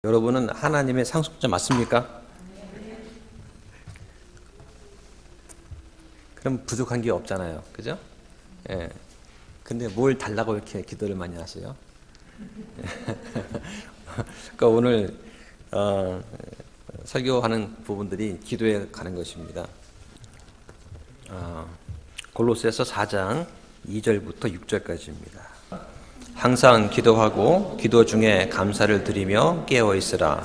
여러분은 하나님의 상속자 맞습니까? 그럼 부족한 게 없잖아요. 그죠? 예. 근데 뭘 달라고 이렇게 기도를 많이 하세요? 그러니까 오늘 설교하는 부분들이 기도에 가는 것입니다. 골로새서 4장 2절부터 6절까지입니다. 항상 기도하고 기도 중에 감사를 드리며 깨어 있으라.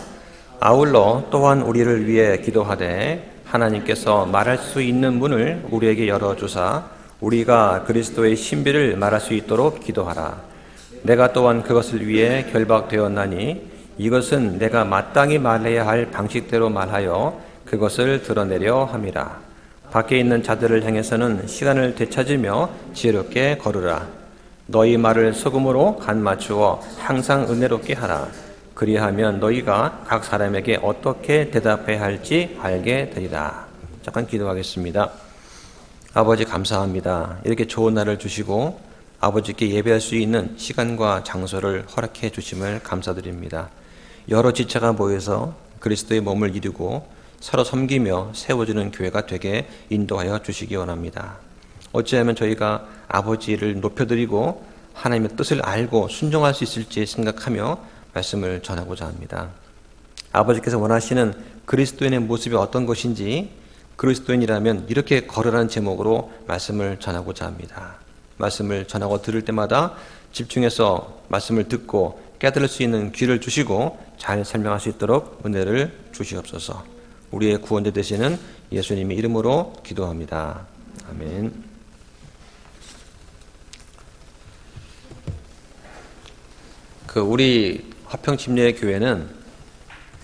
아울러 또한 우리를 위해 기도하되 하나님께서 말할 수 있는 문을 우리에게 열어주사 우리가 그리스도의 신비를 말할 수 있도록 기도하라. 내가 또한 그것을 위해 결박되었나니 이것은 내가 마땅히 말해야 할 방식대로 말하여 그것을 드러내려 함이라. 밖에 있는 자들을 향해서는 시간을 되찾으며 지혜롭게 걸으라. 너희 말을 소금으로 간 맞추어 항상 은혜롭게 하라. 그리하면 너희가 각 사람에게 어떻게 대답해야 할지 알게 되리라. 잠깐 기도하겠습니다. 아버지 감사합니다. 이렇게 좋은 날을 주시고 아버지께 예배할 수 있는 시간과 장소를 허락해 주심을 감사드립니다. 여러 지체가 모여서 그리스도의 몸을 이루고 서로 섬기며 세워주는 교회가 되게 인도하여 주시기 원합니다. 어찌하면 저희가 아버지를 높여드리고 하나님의 뜻을 알고 순종할 수 있을지 생각하며 말씀을 전하고자 합니다. 아버지께서 원하시는 그리스도인의 모습이 어떤 것인지 그리스도인이라면 이렇게 걸으라는 제목으로 말씀을 전하고자 합니다. 말씀을 전하고 들을 때마다 집중해서 말씀을 듣고 깨달을 수 있는 귀를 주시고 잘 설명할 수 있도록 은혜를 주시옵소서. 우리의 구원자 되시는 예수님의 이름으로 기도합니다. 아멘. 우리 화평침례교회는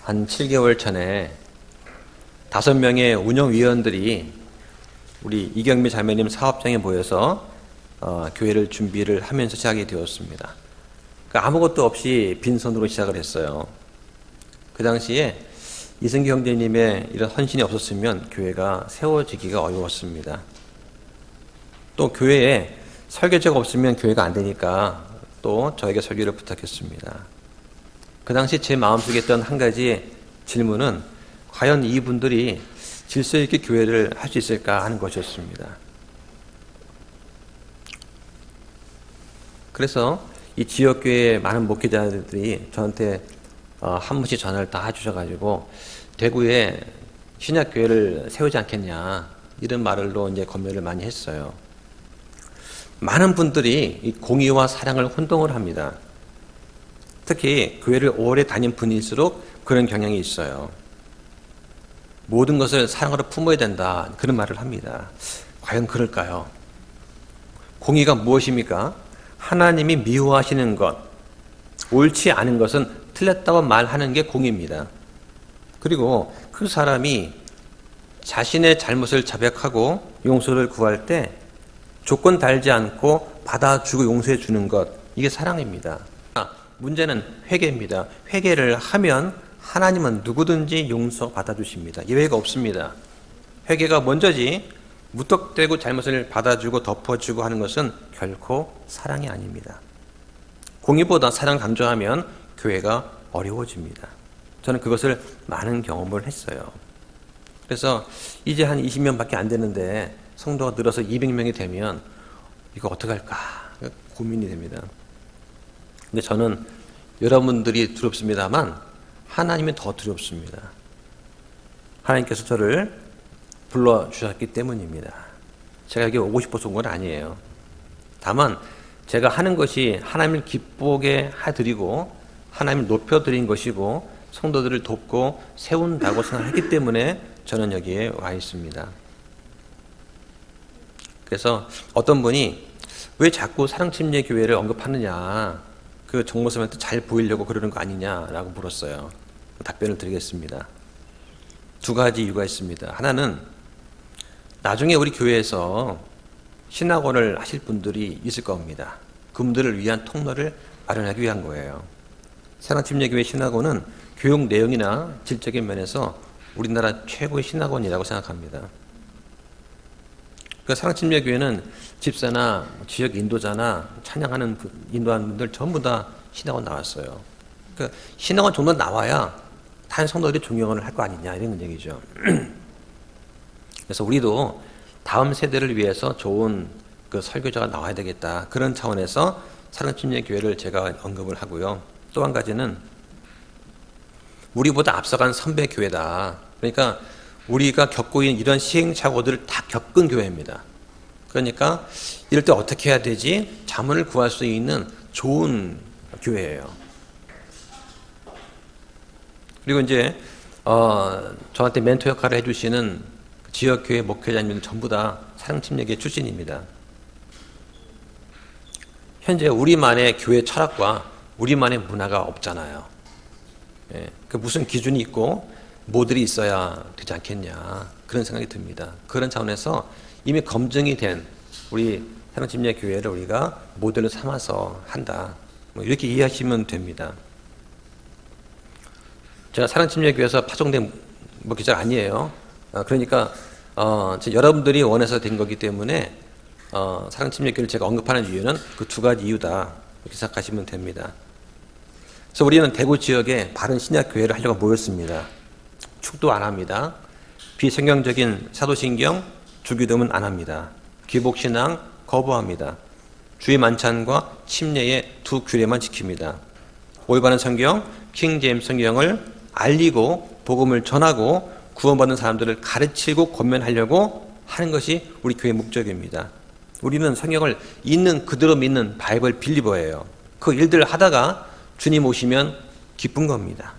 한 7개월 전에 5명의 운영위원들이 우리 이경미 자매님 사업장에 모여서 교회를 준비를 하면서 시작이 되었습니다. 그러니까 아무것도 없이 빈손으로 시작을 했어요. 그 당시에 이승기 형제님의 이런 헌신이 없었으면 교회가 세워지기가 어려웠습니다. 또 교회에 설교자가 없으면 교회가 안 되니까 또 저에게 설교를 부탁했습니다. 그 당시 제 마음속에 있던 한 가지 질문은 과연 이분들이 질서 있게 교회를 할 수 있을까 하는 것이었습니다. 그래서 이 지역교회의 많은 목회자들이 저한테 한 번씩 전화를 다 해주셔가지고 대구에 신약교회를 세우지 않겠냐 이런 말로 이제 권면을 많이 했어요. 많은 분들이 이 공의와 사랑을 혼동을 합니다. 특히 교회를 오래 다닌 분일수록 그런 경향이 있어요. 모든 것을 사랑으로 품어야 된다 그런 말을 합니다. 과연 그럴까요? 공의가 무엇입니까? 하나님이 미워하시는 것, 옳지 않은 것은 틀렸다고 말하는 게 공의입니다. 그리고 그 사람이 자신의 잘못을 자백하고 용서를 구할 때 조건 달지 않고 받아주고 용서해 주는 것, 이게 사랑입니다. 문제는 회개입니다. 회개를 하면 하나님은 누구든지 용서 받아주십니다. 예외가 없습니다. 회개가 먼저지 무턱대고 잘못을 받아주고 덮어주고 하는 것은 결코 사랑이 아닙니다. 공의보다 사랑 강조하면 교회가 어려워집니다. 저는 그것을 많은 경험을 했어요. 그래서 이제 한 20명밖에 안 되는데 성도가 늘어서 200명이 되면 이거 어떡할까 고민이 됩니다. 근데 저는 여러분들이 두렵습니다만 하나님이 더 두렵습니다. 하나님께서 저를 불러주셨기 때문입니다. 제가 여기 오고 싶어서 온 건 아니에요. 다만 제가 하는 것이 하나님을 기쁘게 해드리고 하나님을 높여드린 것이고 성도들을 돕고 세운다고 생각했기 때문에 저는 여기에 와 있습니다. 그래서 어떤 분이 왜 자꾸 사랑침례교회를 언급하느냐, 그 정모쌤한테 잘 보이려고 그러는 거 아니냐라고 물었어요. 답변을 드리겠습니다. 2가지 이유가 있습니다. 하나는 나중에 우리 교회에서 신학원을 하실 분들이 있을 겁니다. 그분들을 위한 통로를 마련하기 위한 거예요. 사랑침례교회 신학원은 교육 내용이나 질적인 면에서 우리나라 최고의 신학원이라고 생각합니다. 그 사랑침례교회는 집사나 지역 인도자나 찬양하는 인도하는 분들 전부 다 신학원 나왔어요. 그러니까 신앙은 정도 나와야 다른 성도들이 존경을 할 거 아니냐 이런 얘기죠. 그래서 우리도 다음 세대를 위해서 좋은 그 설교자가 나와야 되겠다. 그런 차원에서 사랑침례교회를 제가 언급을 하고요. 또 한 가지는 우리보다 앞서간 선배 교회다. 그러니까 우리가 겪고 있는 이런 시행착오들을 다 겪은 교회입니다. 그러니까 이럴 때 어떻게 해야 되지? 자문을 구할 수 있는 좋은 교회예요. 그리고 이제 저한테 멘토 역할을 해주시는 지역교회 목회자님들 전부 다 사랑침례교회 출신입니다. 현재 우리만의 교회 철학과 우리만의 문화가 없잖아요. 예, 그 무슨 기준이 있고 모델이 있어야 되지 않겠냐 그런 생각이 듭니다. 그런 차원에서 이미 검증이 된 우리 사랑침례교회를 우리가 모델로 삼아서 한다. 뭐 이렇게 이해하시면 됩니다. 제가 사랑침례교회에서 파송된 목회자가 아니에요. 그러니까 여러분들이 원해서 된 거기 때문에 사랑침례교회를 제가 언급하는 이유는 그 두 가지 이유다. 이렇게 생각하시면 됩니다. 그래서 우리는 대구 지역에 바른 신약교회를 하려고 모였습니다. 축도 안 합니다. 비성경적인 사도신경, 주기도문 안 합니다. 기복신앙 거부합니다. 주의 만찬과 침례의 두 규례만 지킵니다. 올바른 성경, 킹제임스 성경을 알리고 복음을 전하고 구원받은 사람들을 가르치고 권면하려고 하는 것이 우리 교회의 목적입니다. 우리는 성경을 있는 그대로 믿는 바이블 빌리버예요. 그 일들을 하다가 주님 오시면 기쁜 겁니다.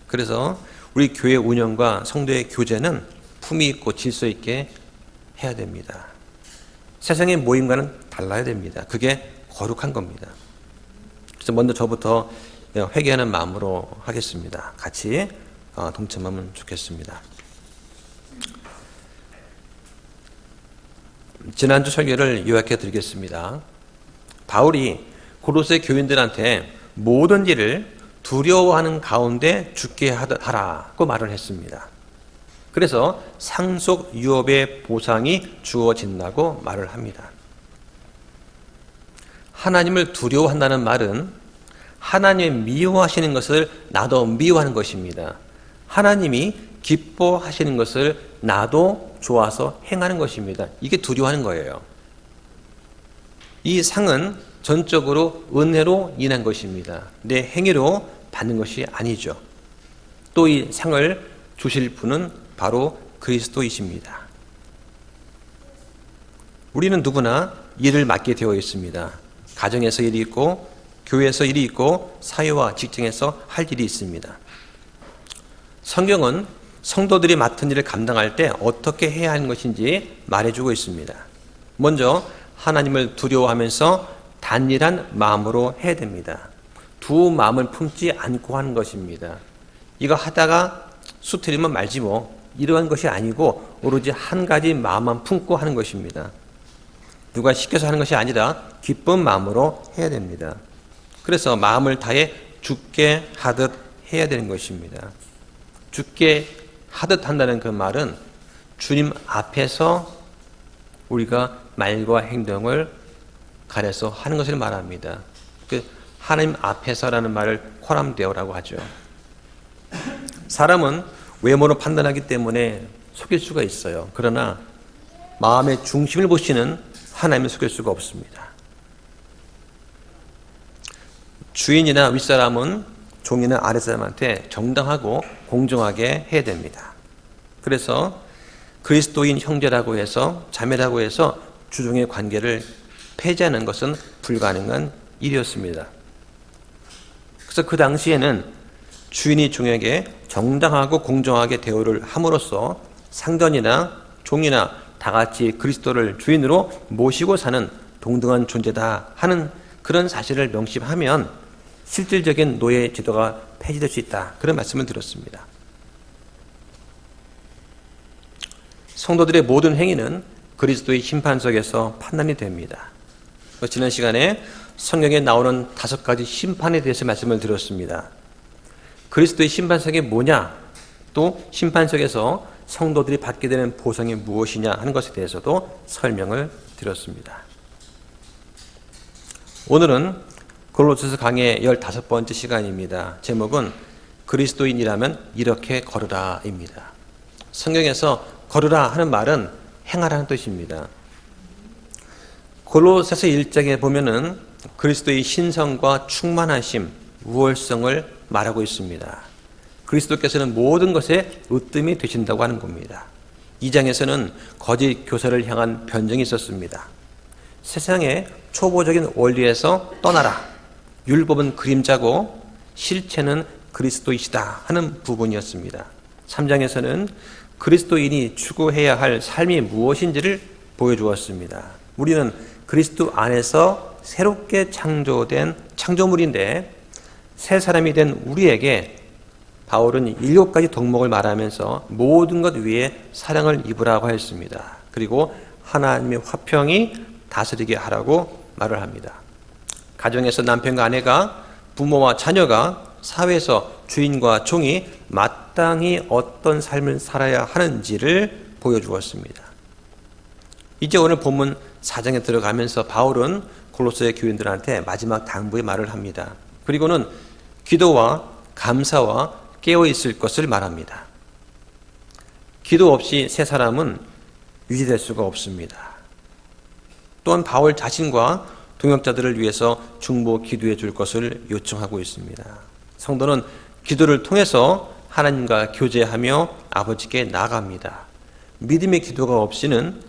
그래서 우리 교회 운영과 성도의 교제는 품위 있고 질서 있게 해야 됩니다. 세상의 모임과는 달라야 됩니다. 그게 거룩한 겁니다. 그래서 먼저 저부터 회개하는 마음으로 하겠습니다. 같이 동참하면 좋겠습니다. 지난주 설교를 요약해 드리겠습니다. 바울이 고로새 교인들한테 모든 일을 두려워하는 가운데 죽게 하라고 말을 했습니다. 그래서 상속 유업의 보상이 주어진다고 말을 합니다. 하나님을 두려워한다는 말은 하나님이 미워하시는 것을 나도 미워하는 것입니다. 하나님이 기뻐하시는 것을 나도 좋아서 행하는 것입니다. 이게 두려워하는 거예요. 이 상은 전적으로 은혜로 인한 것입니다. 내 행위로 받는 것이 아니죠. 또 이 상을 주실 분은 바로 그리스도이십니다. 우리는 누구나 일을 맡게 되어 있습니다. 가정에서 일이 있고 교회에서 일이 있고 사회와 직장에서 할 일이 있습니다. 성경은 성도들이 맡은 일을 감당할 때 어떻게 해야 하는 것인지 말해주고 있습니다. 먼저 하나님을 두려워하면서 단일한 마음으로 해야 됩니다. 두 마음을 품지 않고 하는 것입니다. 이거 하다가 수틀리면 말지 뭐 이러한 것이 아니고 오로지 한 가지 마음만 품고 하는 것입니다. 누가 시켜서 하는 것이 아니라 기쁜 마음으로 해야 됩니다. 그래서 마음을 다해 죽게 하듯 해야 되는 것입니다. 죽게 하듯 한다는 그 말은 주님 앞에서 우리가 말과 행동을 가려서 하는 것을 말합니다. 그 하나님 앞에서라는 말을 코람데오라고 하죠. 사람은 외모로 판단하기 때문에 속일 수가 있어요. 그러나 마음의 중심을 보시는 하나님을 속일 수가 없습니다. 주인이나 윗사람은 종이나 아랫사람한테 정당하고 공정하게 해야 됩니다. 그래서 그리스도인 형제라고 해서 자매라고 해서 주종의 관계를 폐지하는 것은 불가능한 일이었습니다. 그래서 그 당시에는 주인이 종에게 정당하고 공정하게 대우를 함으로써 상전이나 종이나 다 같이 그리스도를 주인으로 모시고 사는 동등한 존재다 하는 그런 사실을 명심하면 실질적인 노예 제도가 폐지될 수 있다. 그런 말씀을 드렸습니다. 성도들의 모든 행위는 그리스도의 심판석에서 판단이 됩니다. 지난 시간에 성경에 나오는 5가지 심판에 대해서 말씀을 드렸습니다. 그리스도의 심판석이 뭐냐, 또 심판석에서 성도들이 받게 되는 보상이 무엇이냐 하는 것에 대해서도 설명을 드렸습니다. 오늘은 골로새서 강의 15번째 시간입니다. 제목은 그리스도인이라면 이렇게 걸으라입니다. 성경에서 걸으라 하는 말은 행하라는 뜻입니다. 골로새서 1장에 보면은 그리스도의 신성과 충만하심, 우월성을 말하고 있습니다. 그리스도께서는 모든 것에 으뜸이 되신다고 하는 겁니다. 2장에서는 거짓 교사를 향한 변정이 있었습니다. 세상의 초보적인 원리에서 떠나라. 율법은 그림자고 실체는 그리스도이시다 하는 부분이었습니다. 3장에서는 그리스도인이 추구해야 할 삶이 무엇인지를 보여주었습니다. 우리는 그리스도 안에서 새롭게 창조된 창조물인데 새 사람이 된 우리에게 바울은 7가지 덕목을 말하면서 모든 것 위에 사랑을 입으라고 했습니다. 그리고 하나님의 화평이 다스리게 하라고 말을 합니다. 가정에서 남편과 아내가, 부모와 자녀가, 사회에서 주인과 종이 마땅히 어떤 삶을 살아야 하는지를 보여주었습니다. 이제 오늘 본문 4장에 들어가면서 바울은 골로새 교인들한테 마지막 당부의 말을 합니다. 그리고는 기도와 감사와 깨어있을 것을 말합니다. 기도 없이 새 사람은 유지될 수가 없습니다. 또한 바울 자신과 동역자들을 위해서 중보 기도해 줄 것을 요청하고 있습니다. 성도는 기도를 통해서 하나님과 교제하며 아버지께 나아갑니다. 믿음의 기도가 없이는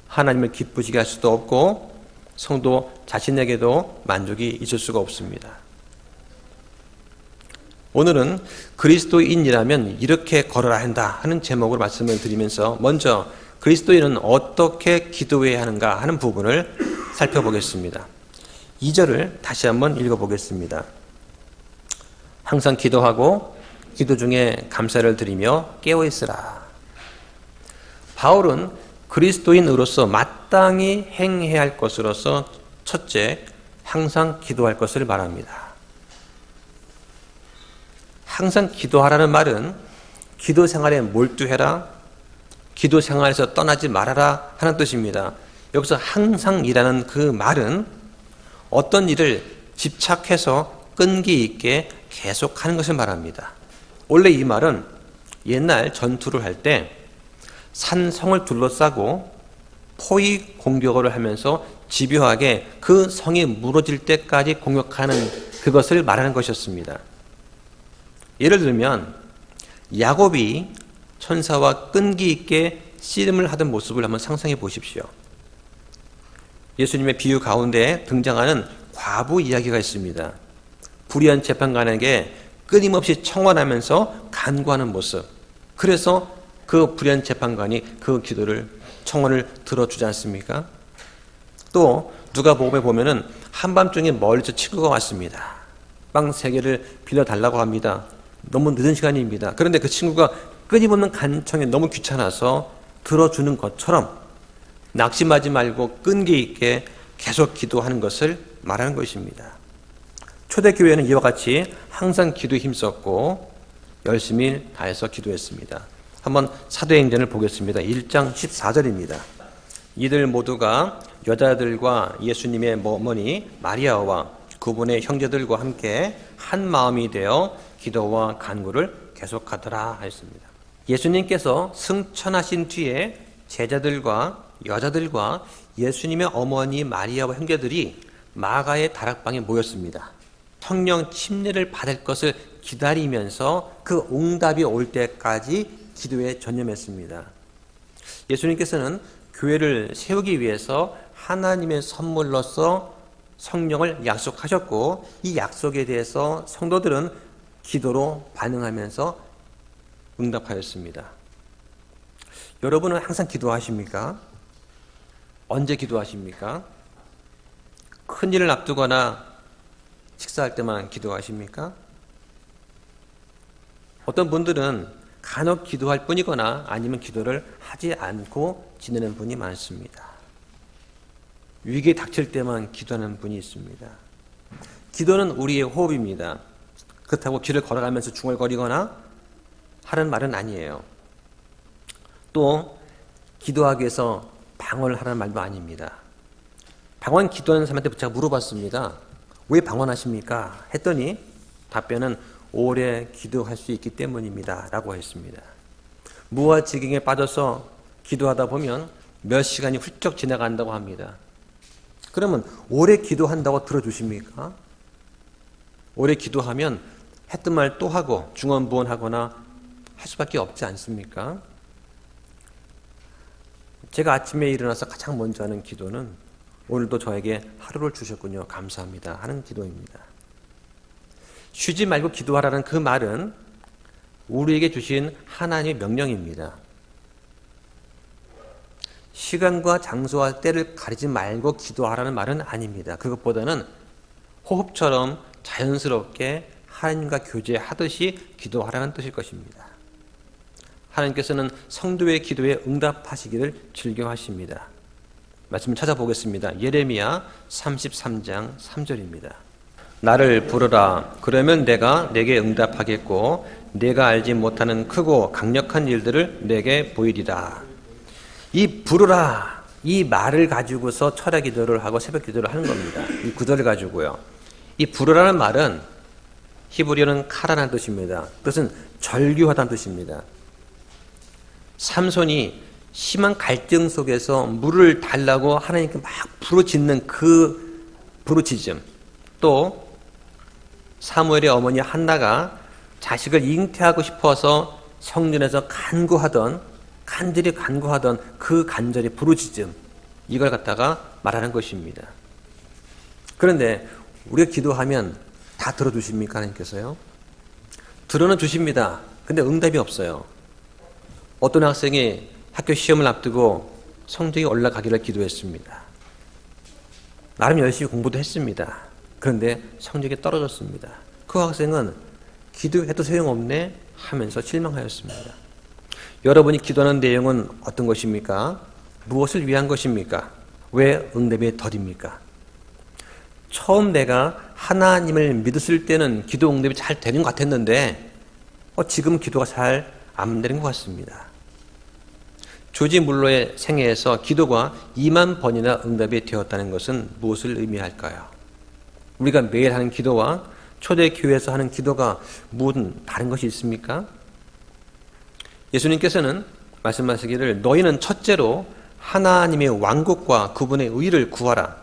하나님을 기쁘시게 할 수도 없고 성도 자신에게도 만족이 있을 수가 없습니다. 오늘은 그리스도인이라면 이렇게 걸어라 한다 하는 제목으로 말씀을 드리면서 먼저 그리스도인은 어떻게 기도해야 하는가 하는 부분을 살펴보겠습니다. 2절을 다시 한번 읽어보겠습니다. 항상 기도하고 기도 중에 감사를 드리며 깨어있으라. 바울은 그리스도인으로서 마땅히 행해야 할 것으로서 첫째, 항상 기도할 것을 말합니다. 항상 기도하라는 말은 기도 생활에 몰두해라, 기도 생활에서 떠나지 말아라 하는 뜻입니다. 여기서 항상이라는 그 말은 어떤 일을 집착해서 끈기 있게 계속하는 것을 말합니다. 원래 이 말은 옛날 전투를 할 때 산성을 둘러싸고 포위 공격을 하면서 집요하게 그 성이 무너질 때까지 공격하는 그것을 말하는 것이었습니다. 예를 들면 야곱이 천사와 끈기 있게 씨름을 하던 모습을 한번 상상해 보십시오. 예수님의 비유 가운데 등장하는 과부 이야기가 있습니다. 불의한 재판관에게 끊임없이 청원하면서 간구하는 모습. 그래서 그 불의한 재판관이 그 기도를 청원을 들어주지 않습니까? 또 누가복음에 보면은 한밤중에 멀리서 친구가 왔습니다. 빵 3개를 빌려달라고 합니다. 너무 늦은 시간입니다. 그런데 그 친구가 끊임없는 간청에 너무 귀찮아서 들어주는 것처럼 낙심하지 말고 끈기 있게 계속 기도하는 것을 말하는 것입니다. 초대교회는 이와 같이 항상 기도에 힘썼고 열심히 다해서 기도했습니다. 한번 사도행전을 보겠습니다. 1장 14절입니다. 이들 모두가 여자들과 예수님의 어머니 마리아와 그분의 형제들과 함께 한 마음이 되어 기도와 간구를 계속하더라 하였습니다. 예수님께서 승천하신 뒤에 제자들과 여자들과 예수님의 어머니 마리아와 형제들이 마가의 다락방에 모였습니다. 성령 침례를 받을 것을 기다리면서 그 응답이 올 때까지 기도에 전념했습니다. 예수님께서는 교회를 세우기 위해서 하나님의 선물로서 성령을 약속하셨고 이 약속에 대해서 성도들은 기도로 반응하면서 응답하였습니다. 여러분은 항상 기도하십니까? 언제 기도하십니까? 큰일을 앞두거나 식사할 때만 기도하십니까? 어떤 분들은 간혹 기도할 뿐이거나 아니면 기도를 하지 않고 지내는 분이 많습니다. 위기에 닥칠 때만 기도하는 분이 있습니다. 기도는 우리의 호흡입니다. 그렇다고 길을 걸어가면서 중얼거리거나 하는 말은 아니에요. 또 기도하기 위해서 방언을 하라는 말도 아닙니다. 방언 기도하는 사람한테 제가 물어봤습니다. 왜 방언하십니까? 했더니 답변은 오래 기도할 수 있기 때문입니다 라고 했습니다. 무아지경에 빠져서 기도하다 보면 몇 시간이 훌쩍 지나간다고 합니다. 그러면 오래 기도한다고 들어주십니까? 오래 기도하면 했던 말 또 하고 중언부언하거나 할 수밖에 없지 않습니까? 제가 아침에 일어나서 가장 먼저 하는 기도는 오늘도 저에게 하루를 주셨군요. 감사합니다 하는 기도입니다. 쉬지 말고 기도하라는 그 말은 우리에게 주신 하나님의 명령입니다. 시간과 장소와 때를 가리지 말고 기도하라는 말은 아닙니다. 그것보다는 호흡처럼 자연스럽게 하나님과 교제하듯이 기도하라는 뜻일 것입니다. 하나님께서는 성도의 기도에 응답하시기를 즐겨하십니다. 말씀을 찾아보겠습니다. 예레미야 33장 3절입니다. 나를 부르라. 그러면 내가 내게 응답하겠고 내가 알지 못하는 크고 강력한 일들을 내게 보이리라. 이 부르라, 이 말을 가지고서 철야 기도를 하고 새벽 기도를 하는 겁니다. 이 구절을 가지고요. 이 부르라는 말은 히브리어는 카라라는 뜻입니다. 뜻은 절규하다는 뜻입니다. 삼손이 심한 갈등 속에서 물을 달라고 하나님께 막 부르짖는 그 부르짖음, 또 사무엘의 어머니 한나가 자식을 잉태하고 싶어서 성전에서 간절히 간구하던 그 간절히 부르짖음, 이걸 갖다가 말하는 것입니다. 그런데 우리가 기도하면 다 들어주십니까? 하나님께서요? 들어는 주십니다. 근데 응답이 없어요. 어떤 학생이 학교 시험을 앞두고 성적이 올라가기를 기도했습니다. 나름 열심히 공부도 했습니다. 그런데 성적이 떨어졌습니다. 그 학생은 기도해도 소용없네 하면서 실망하였습니다. 여러분이 기도하는 내용은 어떤 것입니까? 무엇을 위한 것입니까? 왜 응답이 더딥니까? 처음 내가 하나님을 믿었을 때는 기도 응답이 잘 되는 것 같았는데 지금 기도가 잘 안 되는 것 같습니다. 조지 물러의 생애에서 기도가 2만 번이나 응답이 되었다는 것은 무엇을 의미할까요? 우리가 매일 하는 기도와 초대교회에서 하는 기도가 무슨 다른 것이 있습니까? 예수님께서는 말씀하시기를 너희는 첫째로 하나님의 왕국과 그분의 의를 구하라.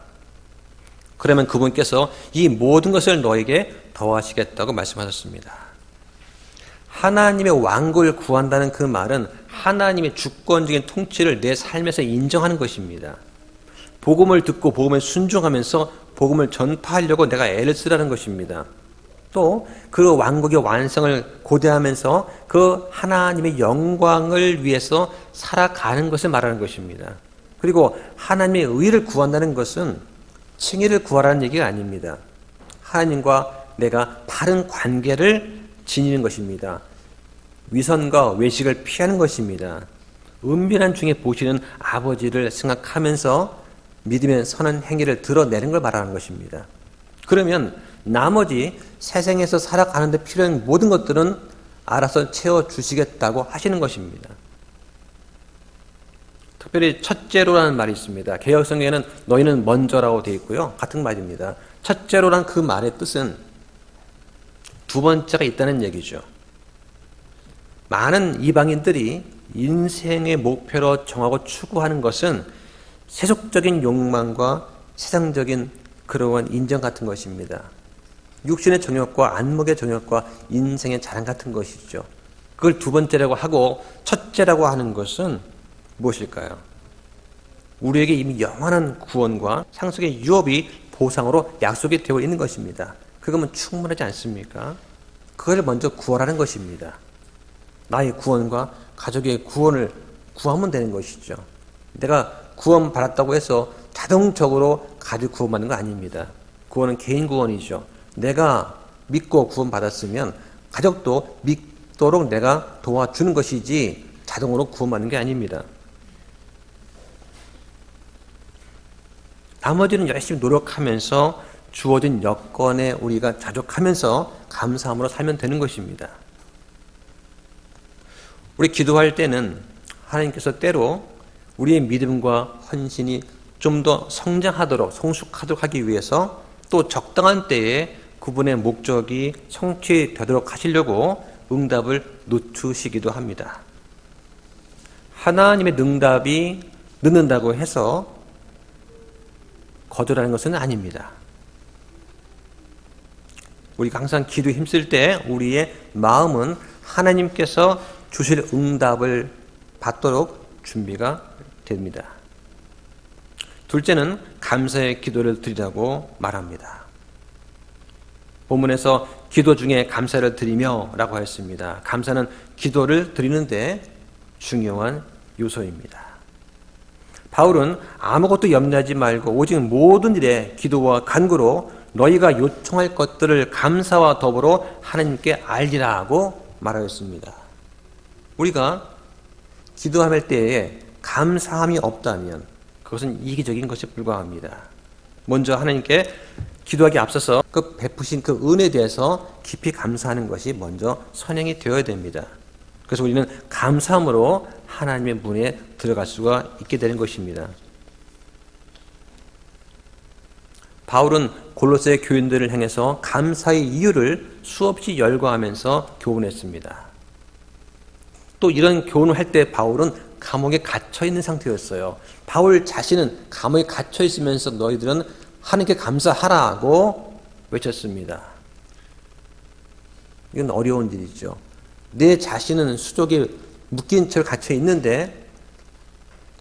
그러면 그분께서 이 모든 것을 너에게 더하시겠다고 말씀하셨습니다. 하나님의 왕국을 구한다는 그 말은 하나님의 주권적인 통치를 내 삶에서 인정하는 것입니다. 복음을 듣고 복음에 순종하면서 복음을 전파하려고 내가 애를 쓰라는 것입니다. 또 그 왕국의 완성을 고대하면서 그 하나님의 영광을 위해서 살아가는 것을 말하는 것입니다. 그리고 하나님의 의를 구한다는 것은 칭의를 구하라는 얘기가 아닙니다. 하나님과 내가 바른 관계를 지니는 것입니다. 위선과 외식을 피하는 것입니다. 은밀한 중에 보시는 아버지를 생각하면서 믿음의 선한 행위를 드러내는 걸 말하는 것입니다. 그러면 나머지 세상에서 살아가는 데 필요한 모든 것들은 알아서 채워주시겠다고 하시는 것입니다. 특별히 첫째로라는 말이 있습니다. 개역성경에는 너희는 먼저라고 되어 있고요. 같은 말입니다. 첫째로란 그 말의 뜻은 두 번째가 있다는 얘기죠. 많은 이방인들이 인생의 목표로 정하고 추구하는 것은 세속적인 욕망과 세상적인 그러한 인정 같은 것입니다. 육신의 정욕과 안목의 정욕과 인생의 자랑 같은 것이죠. 그걸 두 번째라고 하고 첫째라고 하는 것은 무엇일까요? 우리에게 이미 영원한 구원과 상속의 유업이 보상으로 약속이 되어 있는 것입니다. 그거면 충분하지 않습니까? 그걸 먼저 구하라는 것입니다. 나의 구원과 가족의 구원을 구하면 되는 것이죠. 내가 구원 받았다고 해서 자동적으로 가족 구원받는 거 아닙니다. 구원은 개인 구원이죠. 내가 믿고 구원 받았으면 가족도 믿도록 내가 도와주는 것이지 자동으로 구원받는 게 아닙니다. 나머지는 열심히 노력하면서 주어진 여건에 우리가 자족하면서 감사함으로 살면 되는 것입니다. 우리 기도할 때는 하나님께서 때로 우리의 믿음과 헌신이 좀 더 성장하도록 성숙하도록 하기 위해서 또 적당한 때에 그분의 목적이 성취되도록 하시려고 응답을 늦추시기도 합니다. 하나님의 응답이 늦는다고 해서 거절하는 것은 아닙니다. 우리가 항상 기도에 힘쓸 때 우리의 마음은 하나님께서 주실 응답을 받도록 준비가 됩니다. 둘째는 감사의 기도를 드리라고 말합니다. 본문에서 기도 중에 감사를 드리며 라고 했습니다. 감사는 기도를 드리는데 중요한 요소입니다. 바울은 아무것도 염려하지 말고 오직 모든 일에 기도와 간구로 너희가 요청할 것들을 감사와 더불어 하나님께 알리라고 말하였습니다. 우리가 기도할 때에 감사함이 없다면 그것은 이기적인 것에 불과합니다. 먼저 하나님께 기도하기 앞서서 그 베푸신 그 은혜에 대해서 깊이 감사하는 것이 먼저 선행이 되어야 됩니다. 그래서 우리는 감사함으로 하나님의 문에 들어갈 수가 있게 되는 것입니다. 바울은 골로새 교인들을 향해서 감사의 이유를 수없이 열거하면서 교훈했습니다. 또 이런 교훈을 할 때 바울은 감옥에 갇혀 있는 상태였어요. 바울 자신은 감옥에 갇혀 있으면서 너희들은 하나님께 감사하라고 외쳤습니다. 이건 어려운 일이죠. 내 자신은 수족에 묶인 채 갇혀 있는데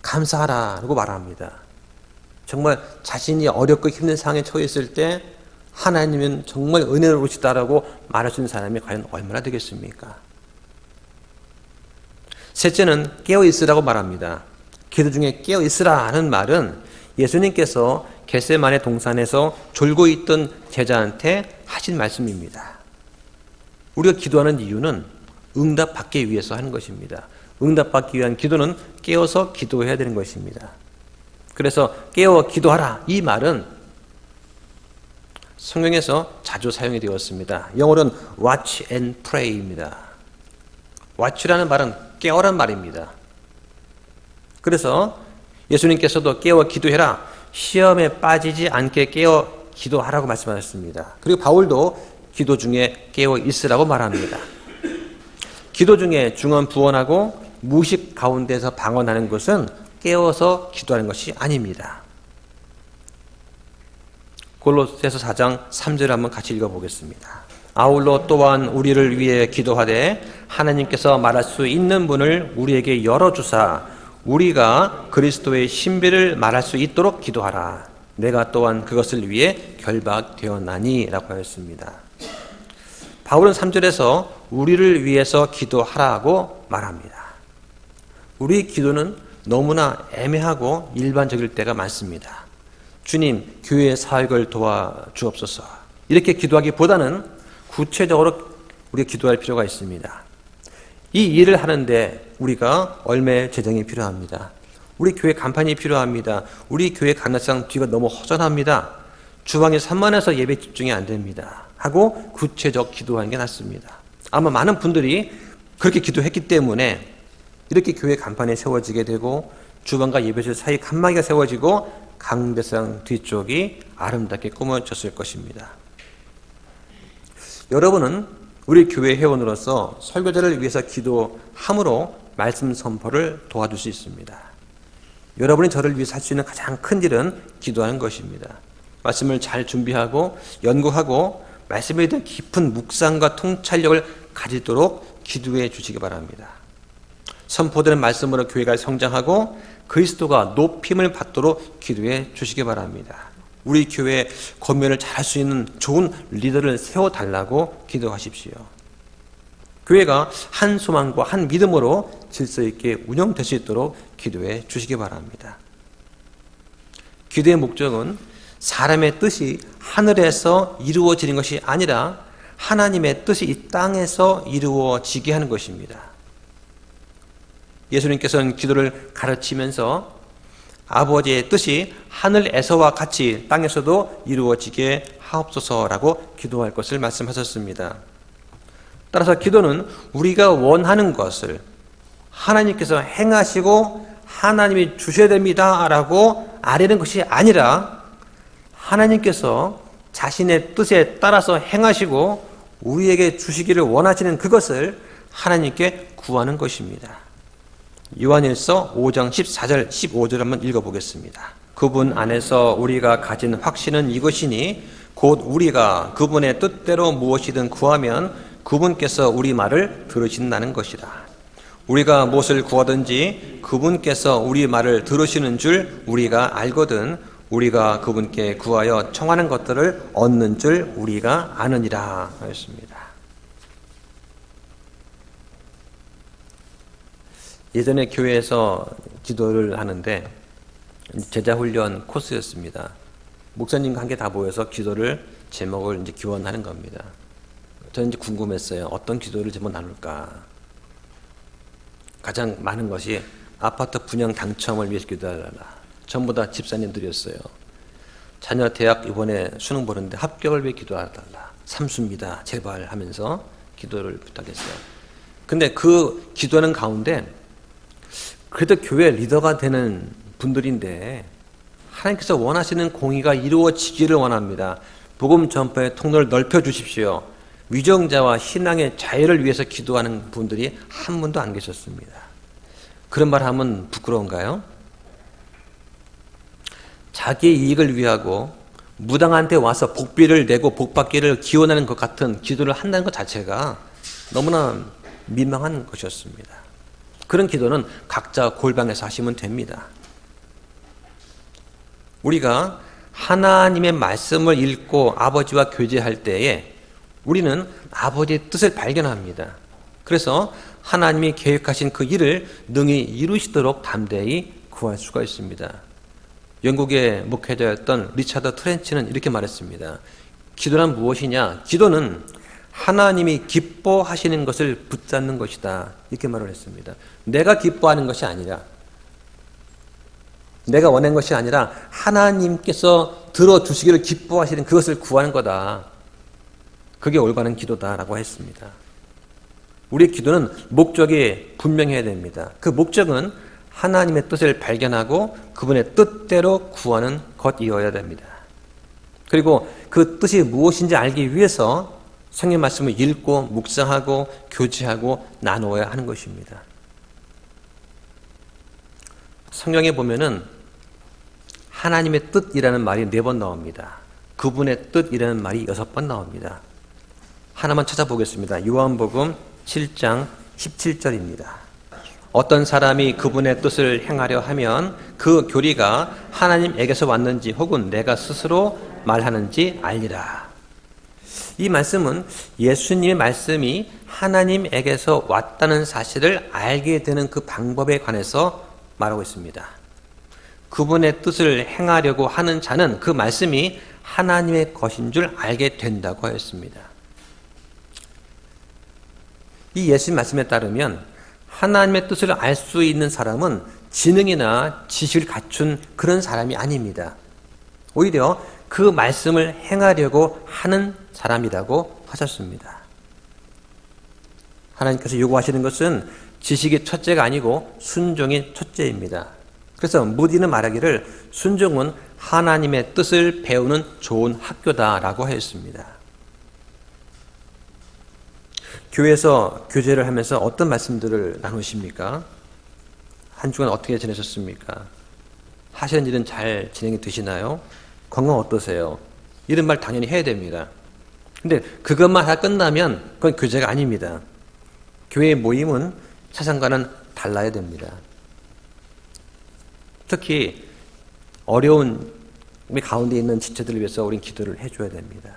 감사하라고 말합니다. 정말 자신이 어렵고 힘든 상황에 처해 있을 때 하나님은 정말 은혜로우시다라고 말할 수 있는 사람이 과연 얼마나 되겠습니까? 셋째는 깨어있으라고 말합니다. 기도 중에 깨어있으라 하는 말은 예수님께서 겟세마네 동산에서 졸고 있던 제자한테 하신 말씀입니다. 우리가 기도하는 이유는 응답받기 위해서 하는 것입니다. 응답받기 위한 기도는 깨어서 기도해야 되는 것입니다. 그래서 깨어 기도하라 이 말은 성경에서 자주 사용이 되었습니다. 영어로는 watch and pray입니다. watch라는 말은 깨어란 말입니다. 그래서 예수님께서도 깨어 기도해라, 시험에 빠지지 않게 깨어 기도하라고 말씀하셨습니다. 그리고 바울도 기도 중에 깨어 있으라고 말합니다. 기도 중에 중언부언하고 무식 가운데서 방언하는 것은 깨어서 기도하는 것이 아닙니다. 골로새서 4장 3절을 한번 같이 읽어보겠습니다. 아울러 또한 우리를 위해 기도하되 하나님께서 말할 수 있는 문을 우리에게 열어주사 우리가 그리스도의 신비를 말할 수 있도록 기도하라. 내가 또한 그것을 위해 결박되었나니 라고 하였습니다. 바울은 3절에서 우리를 위해서 기도하라고 말합니다. 우리 기도는 너무나 애매하고 일반적일 때가 많습니다. 주님, 교회 사역을 도와주옵소서. 이렇게 기도하기보다는 구체적으로 우리가 기도할 필요가 있습니다. 이 일을 하는데 우리가 얼마의 재정이 필요합니다. 우리 교회 간판이 필요합니다. 우리 교회 간판상 뒤가 너무 허전합니다. 주방에 산만해서 예배 집중이 안 됩니다. 하고 구체적 기도하는 게 낫습니다. 아마 많은 분들이 그렇게 기도했기 때문에 이렇게 교회 간판이 세워지게 되고 주방과 예배실 사이 칸막이가 세워지고 강대상 뒤쪽이 아름답게 꾸며졌을 것입니다. 여러분은 우리 교회 회원으로서 설교자를 위해서 기도함으로 말씀 선포를 도와줄 수 있습니다. 여러분이 저를 위해서 할 수 있는 가장 큰 일은 기도하는 것입니다. 말씀을 잘 준비하고 연구하고 말씀에 대한 깊은 묵상과 통찰력을 가지도록 기도해 주시기 바랍니다. 선포되는 말씀으로 교회가 성장하고 그리스도가 높임을 받도록 기도해 주시기 바랍니다. 우리 교회 권면을 잘할 수 있는 좋은 리더를 세워달라고 기도하십시오. 교회가 한 소망과 한 믿음으로 질서 있게 운영될 수 있도록 기도해 주시기 바랍니다. 기도의 목적은 사람의 뜻이 하늘에서 이루어지는 것이 아니라 하나님의 뜻이 이 땅에서 이루어지게 하는 것입니다. 예수님께서는 기도를 가르치면서 아버지의 뜻이 하늘에서와 같이 땅에서도 이루어지게 하옵소서라고 기도할 것을 말씀하셨습니다. 따라서 기도는 우리가 원하는 것을 하나님께서 행하시고 하나님이 주셔야 됩니다 라고 아뢰는 것이 아니라 하나님께서 자신의 뜻에 따라서 행하시고 우리에게 주시기를 원하시는 그것을 하나님께 구하는 것입니다. 요한일서 5장 14절 15절 한번 읽어보겠습니다. 그분 안에서 우리가 가진 확신은 이것이니 곧 우리가 그분의 뜻대로 무엇이든 구하면 그분께서 우리 말을 들으신다는 것이다. 우리가 무엇을 구하든지 그분께서 우리 말을 들으시는 줄 우리가 알거든 우리가 그분께 구하여 청하는 것들을 얻는 줄 우리가 아느니라 하였습니다. 예전에 교회에서 기도를 하는데 제자훈련 코스였습니다. 목사님과 함께 다 모여서 기도를 제목을 이제 기원하는 겁니다. 저는 이제 궁금했어요. 어떤 기도를 제목 나눌까? 가장 많은 것이 아파트 분양 당첨을 위해서 기도하라. 전부 다 집사님들이었어요. 자녀 대학 이번에 수능 보는데 합격을 위해 기도하달라. 삼수입니다. 제발 하면서 기도를 부탁했어요. 근데 그 기도하는 가운데 그래도 교회 리더가 되는 분들인데 하나님께서 원하시는 공의가 이루어지기를 원합니다. 복음 전파의 통로를 넓혀주십시오. 위정자와 신앙의 자유를 위해서 기도하는 분들이 한 분도 안 계셨습니다. 그런 말 하면 부끄러운가요? 자기의 이익을 위하고 무당한테 와서 복비를 내고 복받기를 기원하는 것 같은 기도를 한다는 것 자체가 너무나 민망한 것이었습니다. 그런 기도는 각자 골방에서 하시면 됩니다. 우리가 하나님의 말씀을 읽고 아버지와 교제할 때에 우리는 아버지의 뜻을 발견합니다. 그래서 하나님이 계획하신 그 일을 능히 이루시도록 담대히 구할 수가 있습니다. 영국의 목회자였던 리차드 트렌치는 이렇게 말했습니다. 기도란 무엇이냐? 기도는 하나님이 기뻐하시는 것을 붙잡는 것이다. 이렇게 말을 했습니다. 내가 기뻐하는 것이 아니라 내가 원하는 것이 아니라 하나님께서 들어주시기를 기뻐하시는 그것을 구하는 거다. 그게 올바른 기도다라고 했습니다. 우리의 기도는 목적이 분명해야 됩니다. 그 목적은 하나님의 뜻을 발견하고 그분의 뜻대로 구하는 것이어야 됩니다. 그리고 그 뜻이 무엇인지 알기 위해서 성경 말씀을 읽고 묵상하고 교제하고 나누어야 하는 것입니다. 성경에 보면은 하나님의 뜻이라는 말이 4번 나옵니다. 그분의 뜻이라는 말이 6번 나옵니다. 하나만 찾아보겠습니다. 요한복음 7장 17절입니다. 어떤 사람이 그분의 뜻을 행하려 하면 그 교리가 하나님에게서 왔는지 혹은 내가 스스로 말하는지 알리라. 이 말씀은 예수님의 말씀이 하나님에게서 왔다는 사실을 알게 되는 그 방법에 관해서 말하고 있습니다. 그분의 뜻을 행하려고 하는 자는 그 말씀이 하나님의 것인 줄 알게 된다고 하였습니다. 이 예수님 말씀에 따르면 하나님의 뜻을 알 수 있는 사람은 지능이나 지식을 갖춘 그런 사람이 아닙니다. 오히려 그 말씀을 행하려고 하는 사람이라고 하셨습니다. 하나님께서 요구하시는 것은 지식이 첫째가 아니고 순종이 첫째입니다. 그래서 무디는 말하기를 순종은 하나님의 뜻을 배우는 좋은 학교다라고 하였습니다. 교회에서 교제를 하면서 어떤 말씀들을 나누십니까? 한 주간 어떻게 지내셨습니까? 하시는 일은 잘 진행이 되시나요? 건강 어떠세요? 이런 말 당연히 해야 됩니다. 근데 그것만 다 끝나면 그건 교제가 아닙니다. 교회의 모임은 세상과는 달라야 됩니다. 특히 어려운 가운데 있는 지체들을 위해서 우리는 기도를 해줘야 됩니다.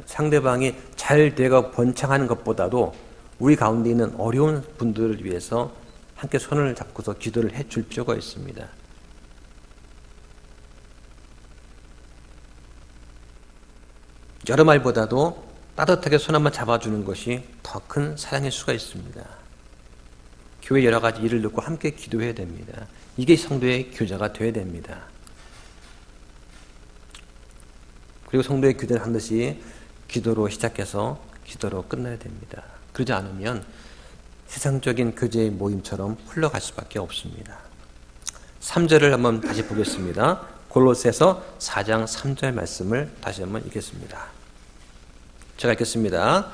상대방이 잘 되고 번창하는 것보다도 우리 가운데 있는 어려운 분들을 위해서 함께 손을 잡고서 기도를 해줄 필요가 있습니다. 여러 말보다도 따뜻하게 손 한번 잡아주는 것이 더 큰 사랑일 수가 있습니다. 교회 여러 가지 일을 놓고 함께 기도해야 됩니다. 이게 성도의 교제가 되어야 됩니다. 그리고 성도의 교제는 반드시 기도로 시작해서 기도로 끝나야 됩니다. 그러지 않으면 세상적인 교제의 모임처럼 흘러갈 수밖에 없습니다. 3절을 한번 다시 보겠습니다. 골로새서 4장 3절 말씀을 다시 한번 읽겠습니다. 제가 읽겠습니다.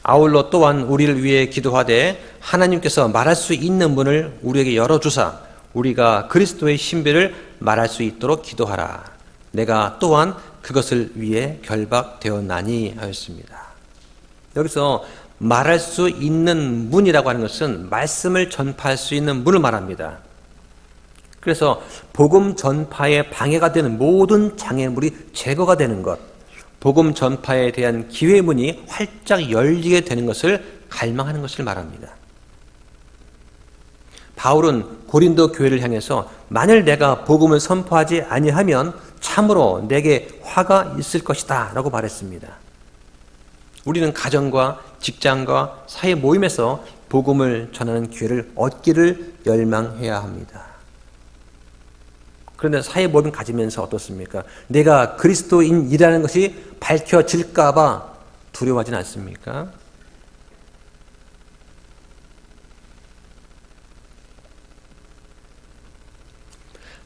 아울러 또한 우리를 위해 기도하되 하나님께서 말할 수 있는 문을 우리에게 열어주사 우리가 그리스도의 신비를 말할 수 있도록 기도하라. 내가 또한 그것을 위해 결박되었나니 하였습니다. 여기서 말할 수 있는 문이라고 하는 것은 말씀을 전파할 수 있는 문을 말합니다. 그래서 복음 전파에 방해가 되는 모든 장애물이 제거가 되는 것, 복음 전파에 대한 기회의 문이 활짝 열리게 되는 것을 갈망하는 것을 말합니다. 바울은 고린도 교회를 향해서 만일 내가 복음을 선포하지 아니하면 참으로 내게 화가 있을 것이다 라고 말했습니다. 우리는 가정과 직장과 사회 모임에서 복음을 전하는 기회를 얻기를 열망해야 합니다. 그런데 사회 모임 가지면서 어떻습니까? 내가 그리스도인이라는 것이 밝혀질까 봐 두려워하진 않습니까?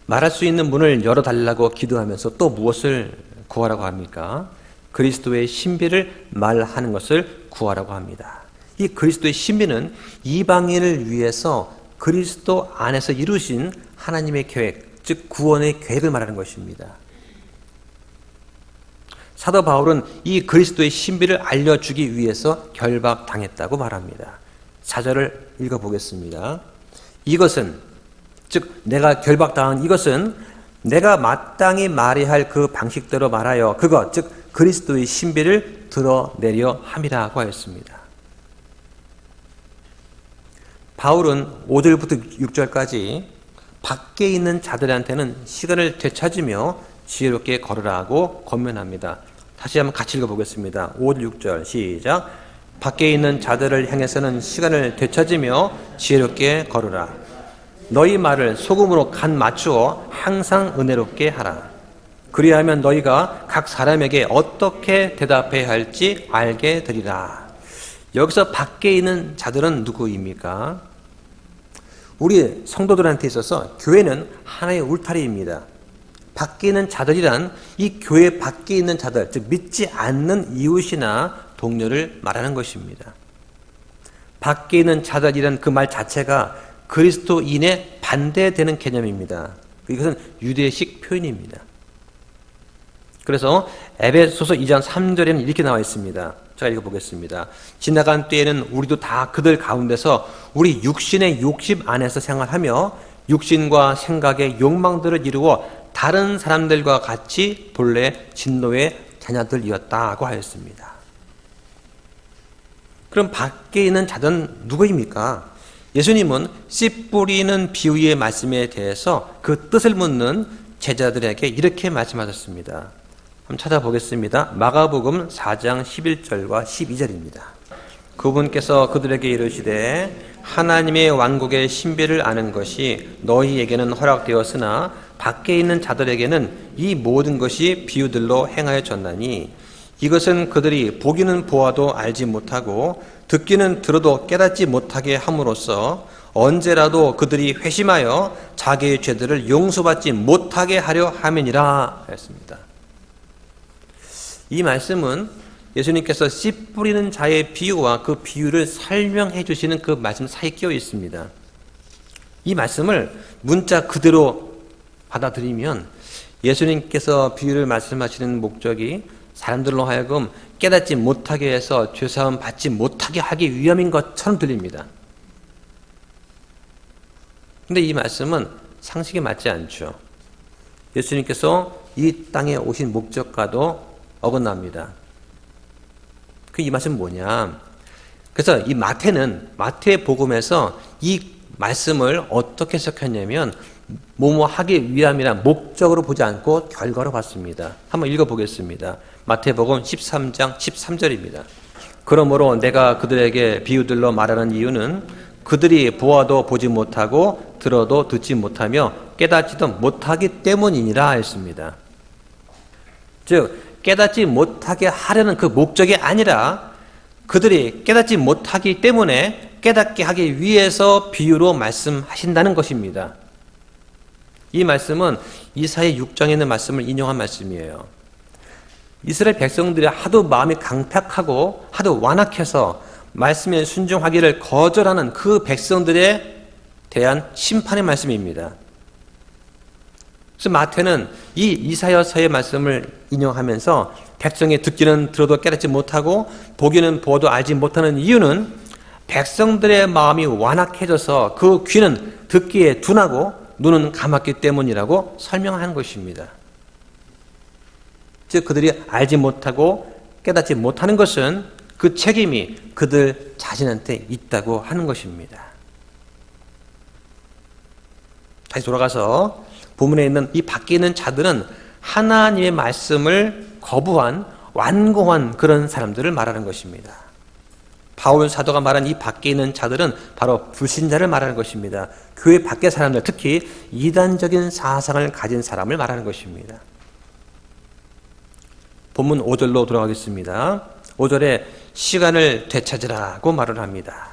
말할 수 있는 문을 열어달라고 기도하면서 또 무엇을 구하라고 합니까? 그리스도의 신비를 말하는 것을 구하라고 합니다. 이 그리스도의 신비는 이방인을 위해서 그리스도 안에서 이루신 하나님의 계획, 즉 구원의 계획을 말하는 것입니다. 사도 바울은 이 그리스도의 신비를 알려주기 위해서 결박당했다고 말합니다. 4절을 읽어보겠습니다. 이것은, 즉 내가 결박당한 이것은 내가 마땅히 말해야 할 그 방식대로 말하여 그것, 즉 그리스도의 신비를 드러내려 함이라고 하였습니다. 바울은 5절부터 6절까지 밖에 있는 자들한테는 시간을 되찾으며 지혜롭게 걸으라고 권면합니다. 다시 한번 같이 읽어보겠습니다. 5절 6절 시작. 밖에 있는 자들을 향해서는 시간을 되찾으며 지혜롭게 걸으라. 너희 말을 소금으로 간 맞추어 항상 은혜롭게 하라. 그리하면 너희가 각 사람에게 어떻게 대답해야 할지 알게 되리라. 여기서 밖에 있는 자들은 누구입니까? 우리 성도들한테 있어서 교회는 하나의 울타리입니다. 밖에 있는 자들이란 이 교회 밖에 있는 자들, 즉 믿지 않는 이웃이나 동료를 말하는 것입니다. 밖에 있는 자들이란 그 말 자체가 그리스도인에 반대되는 개념입니다. 이것은 유대식 표현입니다. 그래서 에베소서 2장 3절에는 이렇게 나와 있습니다. 제가 읽어보겠습니다. 지나간 때에는 우리도 다 그들 가운데서 우리 육신의 욕심 안에서 생활하며 육신과 생각의 욕망들을 이루어 다른 사람들과 같이 본래 진노의 자녀들이었다고 하였습니다. 그럼 밖에 있는 자들은 누구입니까? 예수님은 씨 뿌리는 비유의 말씀에 대해서 그 뜻을 묻는 제자들에게 이렇게 말씀하셨습니다. 한번 찾아보겠습니다. 마가복음 4장 11절과 12절입니다. 그분께서 그들에게 이르시되 하나님의 왕국의 신비를 아는 것이 너희에게는 허락되었으나 밖에 있는 자들에게는 이 모든 것이 비유들로 행하여졌나니 이것은 그들이 보기는 보아도 알지 못하고 듣기는 들어도 깨닫지 못하게 함으로써 언제라도 그들이 회심하여 자기의 죄들을 용서받지 못하게 하려 함이니라 했습니다. 이 말씀은 예수님께서 씨 뿌리는 자의 비유와 그 비유를 설명해 주시는 그 말씀 사이에 끼어 있습니다. 이 말씀을 문자 그대로 받아들이면 예수님께서 비유를 말씀하시는 목적이 사람들로 하여금 깨닫지 못하게 해서 죄사함 받지 못하게 하기 위함인 것처럼 들립니다. 근데 이 말씀은 상식에 맞지 않죠. 예수님께서 이 땅에 오신 목적과도 어긋납니다. 이 말씀은 뭐냐? 그래서 이 마태 복음에서 이 말씀을 어떻게 해석했냐면 뭐뭐 하기 위함이란 목적으로 보지 않고 결과로 봤습니다. 한번 읽어보겠습니다. 마태복음 13장 13절입니다. 그러므로 내가 그들에게 비유들로 말하는 이유는 그들이 보아도 보지 못하고 들어도 듣지 못하며 깨닫지도 못하기 때문이니라 했습니다. 즉 깨닫지 못하게 하려는 그 목적이 아니라 그들이 깨닫지 못하기 때문에 깨닫게 하기 위해서 비유로 말씀하신다는 것입니다. 이 말씀은 이사야 6장에 있는 말씀을 인용한 말씀이에요. 이스라엘 백성들이 하도 마음이 강팍하고 하도 완악해서 말씀에 순종하기를 거절하는 그 백성들에 대한 심판의 말씀입니다. 그래서 마태는 이 이사야서의 말씀을 인용하면서 백성이 듣기는 들어도 깨닫지 못하고 보기는 보아도 알지 못하는 이유는 백성들의 마음이 완악해져서 그 귀는 듣기에 둔하고 눈은 감았기 때문이라고 설명한 것입니다. 즉 그들이 알지 못하고 깨닫지 못하는 것은 그 책임이 그들 자신한테 있다고 하는 것입니다. 다시 돌아가서 본문에 있는 이 밖에 있는 자들은 하나님의 말씀을 거부한 완고한 그런 사람들을 말하는 것입니다. 바울 사도가 말한 이 밖에 있는 자들은 바로 불신자를 말하는 것입니다. 교회 밖의 사람들, 특히 이단적인 사상을 가진 사람을 말하는 것입니다. 본문 5절로 돌아가겠습니다. 5절에 시간을 되찾으라고 말을 합니다.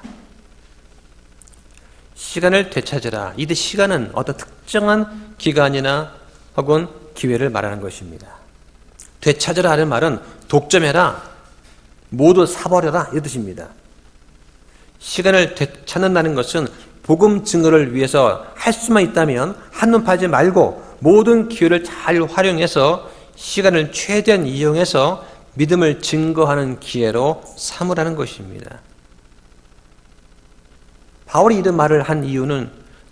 시간을 되찾으라. 이 시간은 어떤 특정한 기간이나 혹은 기회를 말하는 것입니다. 되찾으라 하는 말은 독점해라, 모두 사버려라 이 뜻입니다. 시간을 되찾는다는 것은 복음 증거를 위해서 할 수만 있다면 한눈 팔지 말고 모든 기회를 잘 활용해서 시간을 최대한 이용해서 믿음을 증거하는 기회로 삼으라는 것입니다. 바울이 이런 말을 한 이유는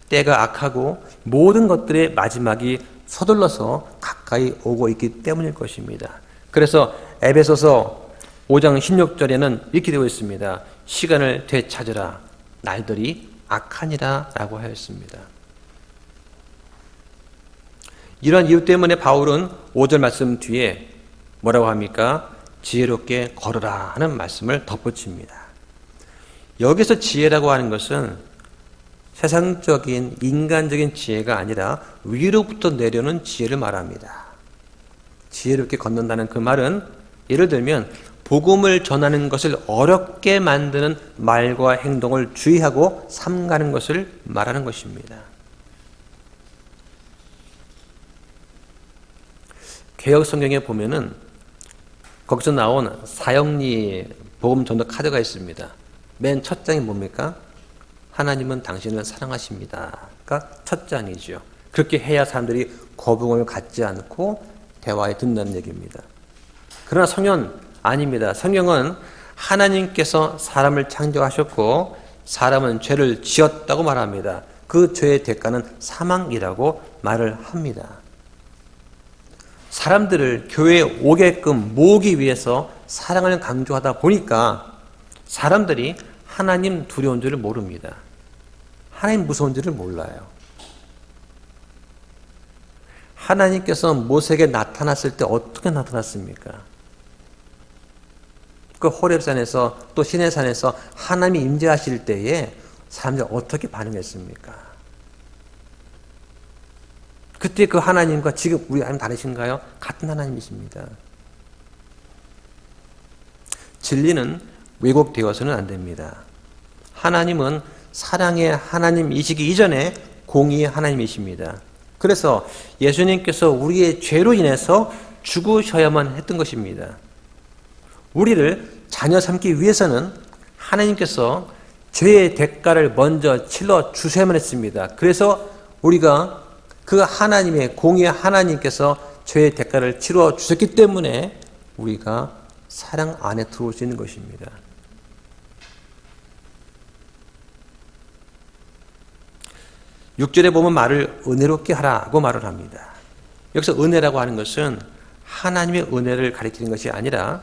때가 악하고 모든 것들의 마지막이 서둘러서 가까이 오고 있기 때문일 것입니다. 그래서 에베소서 5장 16절에는 이렇게 되어 있습니다. 시간을 되찾으라, 날들이 악하니라 라고 하였습니다. 이러한 이유 때문에 바울은 5절 말씀 뒤에 뭐라고 합니까? 지혜롭게 걸으라 하는 말씀을 덧붙입니다. 여기서 지혜라고 하는 것은 세상적인 인간적인 지혜가 아니라 위로부터 내려오는 지혜를 말합니다. 지혜롭게 걷는다는 그 말은 예를 들면 복음을 전하는 것을 어렵게 만드는 말과 행동을 주의하고 삼가는 것을 말하는 것입니다. 개역 성경에 보면은 거기서 나온 사형리 복음 전도 카드가 있습니다. 맨 첫 장이 뭡니까? 하나님은 당신을 사랑하십니다.가 첫 장이죠. 그렇게 해야 사람들이 거부감을 갖지 않고 대화에 든다는 얘기입니다. 그러나 성경은 아닙니다. 성경은 하나님께서 사람을 창조하셨고 사람은 죄를 지었다고 말합니다. 그 죄의 대가는 사망이라고 말을 합니다. 사람들을 교회에 오게끔 모으기 위해서 사랑을 강조하다 보니까 사람들이 하나님 두려운 줄을 모릅니다. 하나님 무서운 줄을 몰라요. 하나님께서 모세에게 나타났을 때 어떻게 나타났습니까? 그 호렙산에서 또 시내산에서 하나님이 임재하실 때에 사람들이 어떻게 반응했습니까? 그때 그 하나님과 지금 우리 하나님 다르신가요? 같은 하나님이십니다. 진리는 왜곡되어서는 안 됩니다. 하나님은 사랑의 하나님이시기 이전에 공의의 하나님이십니다. 그래서 예수님께서 우리의 죄로 인해서 죽으셔야만 했던 것입니다. 우리를 자녀 삼기 위해서는 하나님께서 죄의 대가를 먼저 치러 주셔야만 했습니다. 그래서 우리가 그 하나님의 공의의 하나님께서 죄의 대가를 치러 주셨기 때문에 우리가 사랑 안에 들어올 수 있는 것입니다. 6절에 보면 말을 은혜롭게 하라고 말을 합니다. 여기서 은혜라고 하는 것은 하나님의 은혜를 가리키는 것이 아니라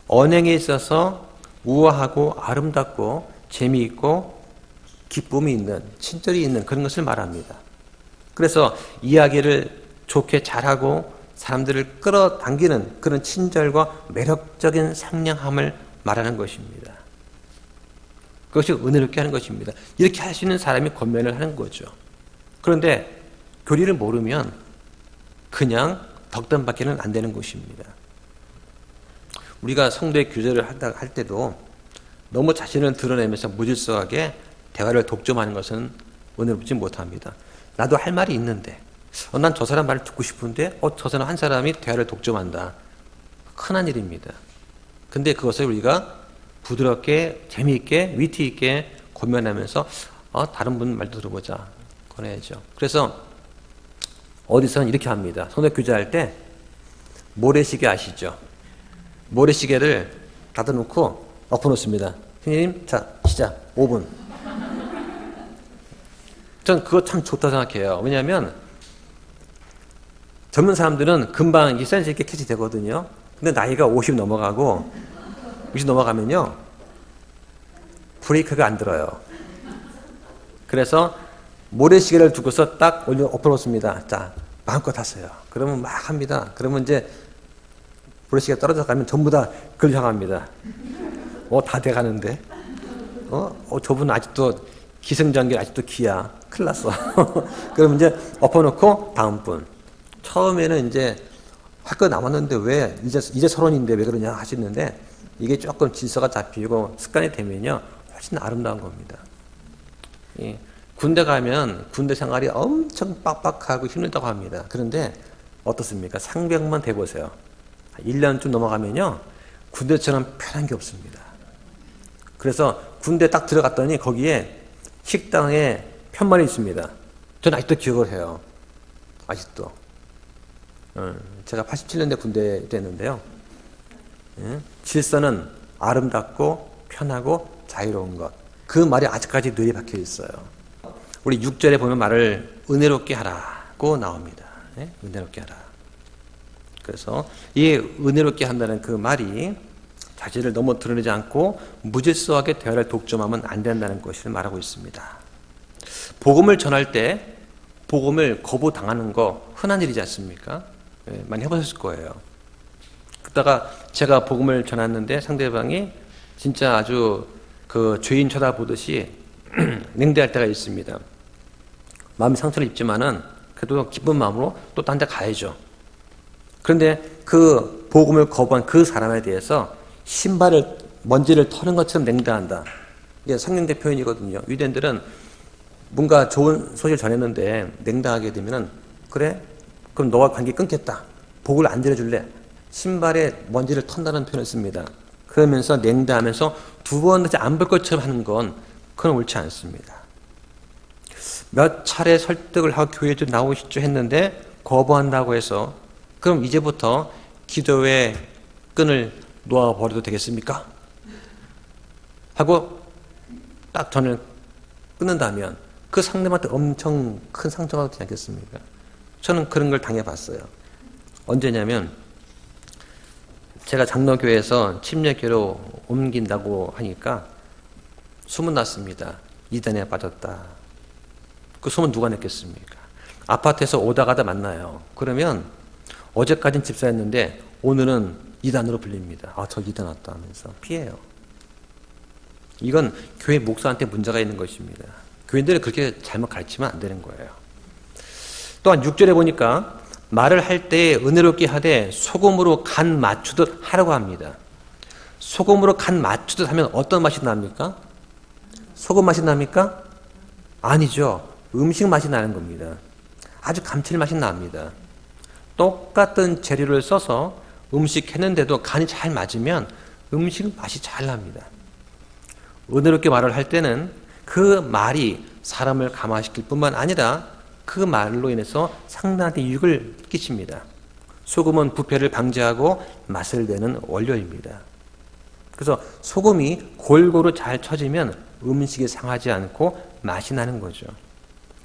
언행에 있어서 우아하고 아름답고 재미있고 기쁨이 있는, 친절이 있는 그런 것을 말합니다. 그래서 이야기를 좋게 잘하고 사람들을 끌어당기는 그런 친절과 매력적인 상냥함을 말하는 것입니다. 그것이 은혜롭게 하는 것입니다. 이렇게 할 수 있는 사람이 권면을 하는 거죠. 그런데 교리를 모르면 그냥 덕담밖에는 안 되는 것입니다. 우리가 성도의 교제를 할 때도 너무 자신을 드러내면서 무질서하게 대화를 독점하는 것은 은혜롭지 못합니다. 나도 할 말이 있는데 난 저 사람 말을 듣고 싶은데 저 사람 한 사람이 대화를 독점한다. 흔한 일입니다. 근데 그것을 우리가 부드럽게 재미있게 위트 있게 권면하면서 다른 분 말도 들어보자 권해야죠. 그래서 어디서는 이렇게 합니다. 성덕교제할 때 모래시계 아시죠? 모래시계를 닫아놓고 엎어놓습니다. 선생님, 자 시작 5분. 전 그거 참 좋다 생각해요. 왜냐하면 젊은 사람들은 금방 이 센스 있게 캐치 되거든요. 근데 나이가 50 넘어가고 60 넘어가면요 브레이크가 안 들어요. 그래서 모래시계를 두고서 딱 올려 엎어놓습니다. 자 마음껏 하세요. 그러면 막 합니다. 그러면 이제 모래시계가 떨어져 가면 전부 다 그걸 향합니다. 다 돼가는데 저분 아직도 기승전결 아직도 기야. 큰일 났어. 그러면 이제 엎어놓고 다음 분. 처음에는 이제 할 거 남았는데 왜 이제 서론인데 왜 그러냐 하시는데 이게 조금 질서가 잡히고 습관이 되면요 훨씬 아름다운 겁니다. 예. 군대 가면 군대 생활이 엄청 빡빡하고 힘들다고 합니다. 그런데 어떻습니까? 상병만 돼보세요. 1년쯤 넘어가면요 군대처럼 편한 게 없습니다. 그래서 군대 딱 들어갔더니 거기에 식당에 편말이 있습니다. 저는 아직도 기억을 해요. 아직도. 제가 87년대 군대에 됐는데요. 질서는 아름답고 편하고 자유로운 것. 그 말이 아직까지 뇌에 박혀 있어요. 우리 6절에 보면 말을 은혜롭게 하라고 나옵니다. 은혜롭게 하라. 그래서 이 은혜롭게 한다는 그 말이 자질을 너무 드러내지 않고 무질서하게 대화를 독점하면 안 된다는 것을 말하고 있습니다. 복음을 전할 때 복음을 거부당하는 거 흔한 일이지 않습니까? 많이 해보셨을 거예요. 그러다가 제가 복음을 전했는데 상대방이 진짜 아주 그 죄인 쳐다보듯이 냉대할 때가 있습니다. 마음이 상처를 입지만은 그래도 기쁜 마음으로 또 딴 데 가야죠. 그런데 그 복음을 거부한 그 사람에 대해서 신발을 먼지를 터는 것처럼 냉대한다. 이게 성경대 표현이거든요. 유대인들은 뭔가 좋은 소식을 전했는데 냉담하게 되면은 그래? 그럼 너와 관계 끊겠다. 복을 안 들여줄래? 신발에 먼지를 턴다는 표현을 씁니다. 그러면서 냉담하면서 두 번 다시 안 볼 것처럼 하는 건 그건 옳지 않습니다. 몇 차례 설득을 하고 교회에 좀 나오시죠 했는데 거부한다고 해서 그럼 이제부터 기도의 끈을 놓아버려도 되겠습니까? 하고 딱 전을 끊는다면 그 상대방한테 엄청 큰 상처가 되지 않겠습니까? 저는 그런 걸 당해봤어요. 언제냐면 제가 장로교회에서 침례교로 옮긴다고 하니까 소문났습니다. 이단에 빠졌다. 그 소문 누가 냈겠습니까? 아파트에서 오다 가다 만나요. 그러면 어제까진 집사였는데 오늘은 이단으로 불립니다. 저 이단 왔다 하면서 피해요. 이건 교회 목사한테 문제가 있는 것입니다. 교인들은 그렇게 잘못 가르치면 안 되는 거예요. 또한 6절에 보니까 말을 할 때 은혜롭게 하되 소금으로 간 맞추듯 하라고 합니다. 소금으로 간 맞추듯 하면 어떤 맛이 납니까? 소금 맛이 납니까? 아니죠. 음식 맛이 나는 겁니다. 아주 감칠맛이 납니다. 똑같은 재료를 써서 음식 했는데도 간이 잘 맞으면 음식 맛이 잘 납니다. 은혜롭게 말을 할 때는 그 말이 사람을 감화시킬 뿐만 아니라 그 말로 인해서 상대한테 유익을 끼칩니다. 소금은 부패를 방지하고 맛을 내는 원료입니다. 그래서 소금이 골고루 잘 쳐지면 음식이 상하지 않고 맛이 나는 거죠.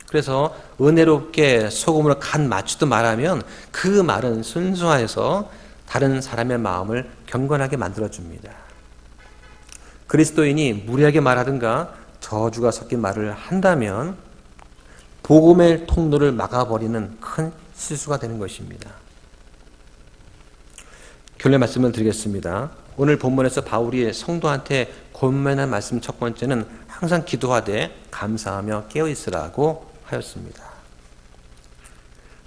그래서 은혜롭게 소금으로 간 맞추듯 말하면 그 말은 순수해서 다른 사람의 마음을 경건하게 만들어줍니다. 그리스도인이 무리하게 말하든가 저주가 섞인 말을 한다면 복음의 통로를 막아버리는 큰 실수가 되는 것입니다. 결론 말씀을 드리겠습니다. 오늘 본문에서 바울이 성도한테 권면한 말씀 첫 번째는 항상 기도하되 감사하며 깨어있으라고 하였습니다.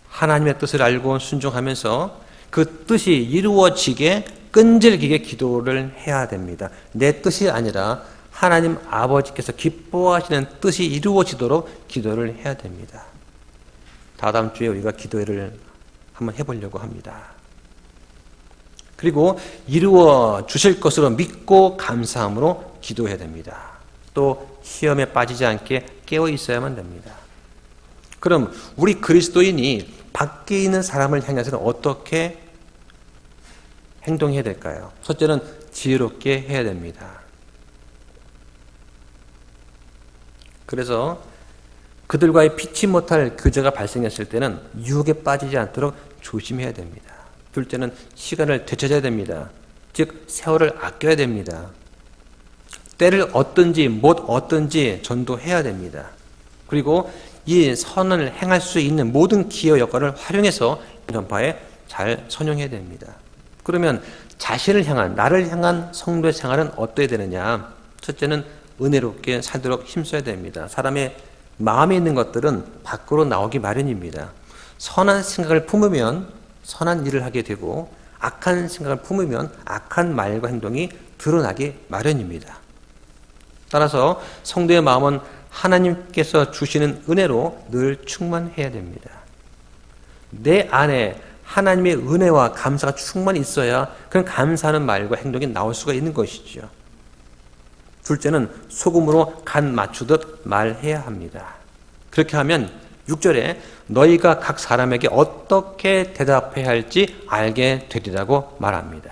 하나님의 뜻을 알고 순종하면서 그 뜻이 이루어지게 끈질기게 기도를 해야 됩니다. 내 뜻이 아니라 하나님 아버지께서 기뻐하시는 뜻이 이루어지도록 기도를 해야 됩니다. 다다음 주에 우리가 기도회를 한번 해보려고 합니다. 그리고 이루어 주실 것으로 믿고 감사함으로 기도해야 됩니다. 또 시험에 빠지지 않게 깨어 있어야만 됩니다. 그럼 우리 그리스도인이 밖에 있는 사람을 향해서는 어떻게 행동해야 될까요? 첫째는 지혜롭게 해야 됩니다. 그래서 그들과의 피치 못할 교제가 발생했을 때는 유혹에 빠지지 않도록 조심해야 됩니다. 둘째는 시간을 되찾아야 됩니다. 즉 세월을 아껴야 됩니다. 때를 얻든지 못 얻든지 전도해야 됩니다. 그리고 이 선을 행할 수 있는 모든 기여 여건을 활용해서 전파에 잘 선용해야 됩니다. 그러면 자신을 향한, 나를 향한 성도의 생활은 어떠해야 되느냐? 첫째는 은혜롭게 살도록 힘써야 됩니다. 사람의 마음에 있는 것들은 밖으로 나오기 마련입니다. 선한 생각을 품으면 선한 일을 하게 되고 악한 생각을 품으면 악한 말과 행동이 드러나기 마련입니다. 따라서 성도의 마음은 하나님께서 주시는 은혜로 늘 충만해야 됩니다. 내 안에 하나님의 은혜와 감사가 충만히 있어야 그런 감사하는 말과 행동이 나올 수가 있는 것이죠. 둘째는 소금으로 간 맞추듯 말해야 합니다. 그렇게 하면 6절에 너희가 각 사람에게 어떻게 대답해야 할지 알게 되리라고 말합니다.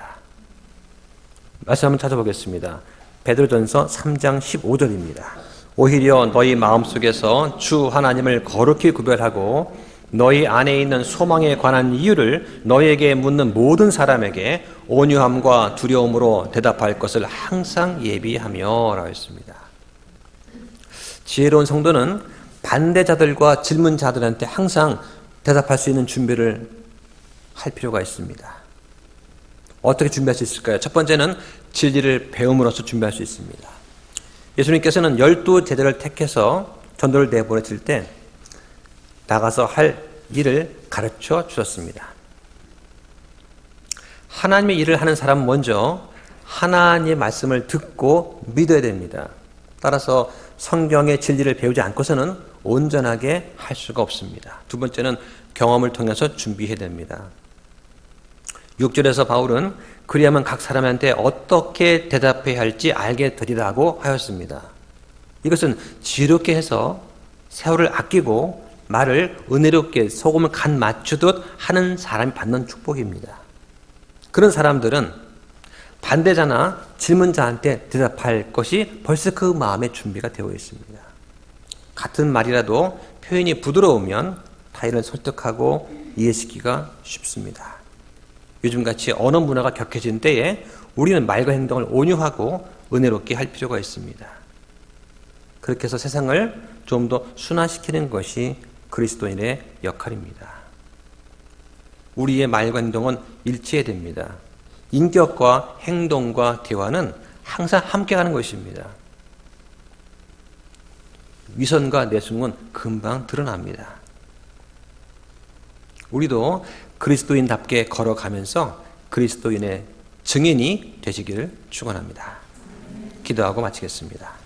말씀 한번 찾아보겠습니다. 베드로전서 3장 15절입니다. 오히려 너희 마음속에서 주 하나님을 거룩히 구별하고 너희 안에 있는 소망에 관한 이유를 너희에게 묻는 모든 사람에게 온유함과 두려움으로 대답할 것을 항상 예비하며 라고 했습니다. 지혜로운 성도는 반대자들과 질문자들한테 항상 대답할 수 있는 준비를 할 필요가 있습니다. 어떻게 준비할 수 있을까요? 첫 번째는 진리를 배움으로써 준비할 수 있습니다. 예수님께서는 12제자를 택해서 전도를 내보내실 때 나가서 할 일을 가르쳐 주셨습니다. 하나님의 일을 하는 사람은 먼저 하나님의 말씀을 듣고 믿어야 됩니다. 따라서 성경의 진리를 배우지 않고서는 온전하게 할 수가 없습니다. 두 번째는 경험을 통해서 준비해야 됩니다. 6절에서 바울은 그리하면 각 사람한테 어떻게 대답해야 할지 알게 되리라고 하였습니다. 이것은 지혜롭게 해서 세월을 아끼고 말을 은혜롭게 소금을 간 맞추듯 하는 사람이 받는 축복입니다. 그런 사람들은 반대자나 질문자한테 대답할 것이 벌써 그 마음의 준비가 되어 있습니다. 같은 말이라도 표현이 부드러우면 타인을 설득하고 이해시키기가 쉽습니다. 요즘같이 언어 문화가 격해진 때에 우리는 말과 행동을 온유하고 은혜롭게 할 필요가 있습니다. 그렇게 해서 세상을 좀 더 순화시키는 것이 그리스도인의 역할입니다. 우리의 말과 행동은 일치해야 됩니다. 인격과 행동과 대화는 항상 함께 가는 것입니다. 위선과 내숭은 금방 드러납니다. 우리도 그리스도인답게 걸어가면서 그리스도인의 증인이 되시기를 축원합니다. 기도하고 마치겠습니다.